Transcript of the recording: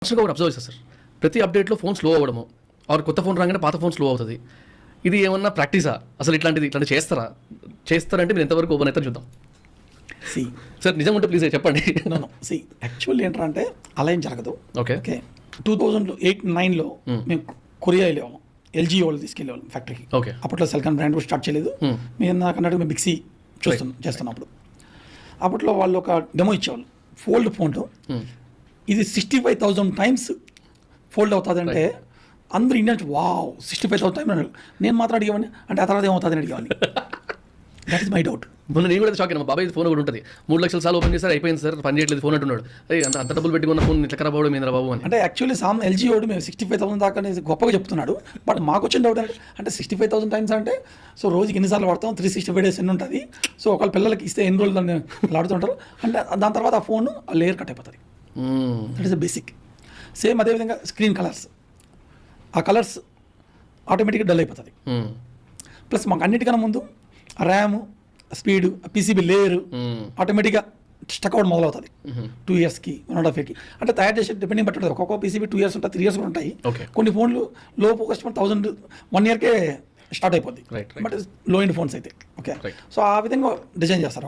కాన్స్టెంట్గా ఒకటి అబ్జర్వ్ చేస్తారు సార్. ప్రతి అప్డేట్లో ఫోన్ స్లో అవ్వడము ఆర్ కొత్త ఫోన్ రాగానే పాత ఫోన్ స్లో అవుతుంది. ఇది ఏమన్నా ప్రాక్టీసా అసలు? ఇట్లాంటి చేస్తారంటే మీరు ఎంతవరకు ఓపెన్ అవుతారు చూద్దాం. సార్ నిజం ఉంటే ప్లీజ్ చెప్పండి. యాక్చువల్లీ ఏంటంటే అలా ఏం జరగదు. ఓకే 2008-9లో మేము కొరియా వెళ్ళేవాళ్ళం, ఎల్జీ వాళ్ళు తీసుకెళ్ళేవాళ్ళం ఫ్యాక్టరీకి. ఓకే, అప్పట్లో సెల్కాన్ బ్రాండ్ కూడా స్టార్ట్ చేయలేదు. మేము నాకన్నట్టు మేము మిక్సీ చేస్తున్నప్పుడు అప్పట్లో వాళ్ళు ఒక డెమో ఇచ్చేవాళ్ళు. ఫోల్డ్ ఫోన్ ఇది 65,000 టైమ్స్ ఫోల్డ్ అవుతుంది అంటే అందరూ ఇండియన్స్ వావ్ 65,000 టైమ్స్ అన్నారు. నేను మాత్రం అడిగేవాడిని అంటే ఆ తర్వాత ఏమవుతుంది అని అడిగేవాడిని. That is my doubt. మొన్న నేను కూడా షాక్ అయినా. మా బాబాయ్ ఫోన్ కూడా ఉంటుంది, 3 లక్షల సార్లు ఓపెన్ చేస్తారు, అయిపోయింది సార్, పని చేయట్లేదు ఫోన్ అంటున్నాడు. అంత డబ్బులు పెట్టుకున్న ఫోన్ ఇట్లా ఖరాబ్ అవ్వడం ఏంద్రా బాబు అని. అంటే యాక్చువల్లీ ఎల్జీ వాడు మేము 65,000 దాకా గొప్పగా చెప్తున్నాడు. బట్ మాకు వచ్చిన డౌట్ అంటే 65,000 టైమ్స్ అంటే సో రోజుకి ఎన్నిసార్లు వాడతాం, 365 డేస్ ఎన్ని ఉంటుంది. సో ఒకవేళ పిల్లలకి ఇస్తే ఎన్ని రోజులు దాన్ని ఆడుతుంటారు అంటే దాని తర్వాత ఆ ఫోన్ లేయర్ కట్ అయిపోతుంది. That is the basic. Same అదేవిధంగా స్క్రీన్ కలర్స్, ఆ కలర్స్ ఆటోమేటిక్గా డల్ అయిపోతుంది. ప్లస్ మాకు అన్నిటికన్నా ముందు ర్యామ్ స్పీడ్ పీసీబీ లేయరు ఆటోమేటిక్గా స్టక్ అవుట్ మొదలవుతుంది 2 ఇయర్స్కి 1.5 ఇయర్కి. అంటే తయారు చేసే డిపెండింగ్ బట్టి ఉంటుంది. ఒక్కొక్క పీసీబీ 2 ఇయర్స్ ఉంటాయి, 3 ఇయర్స్ కూడా ఉంటాయి. కొన్ని ఫోన్లు లో ఫోకస్ 1 ఇయర్కే స్టార్ట్ అయిపోద్ది. బట్ లో ఎండ్ ఫోన్స్ అయితే ఓకే. సో ఆ విధంగా డిజైన్ చేస్తారు.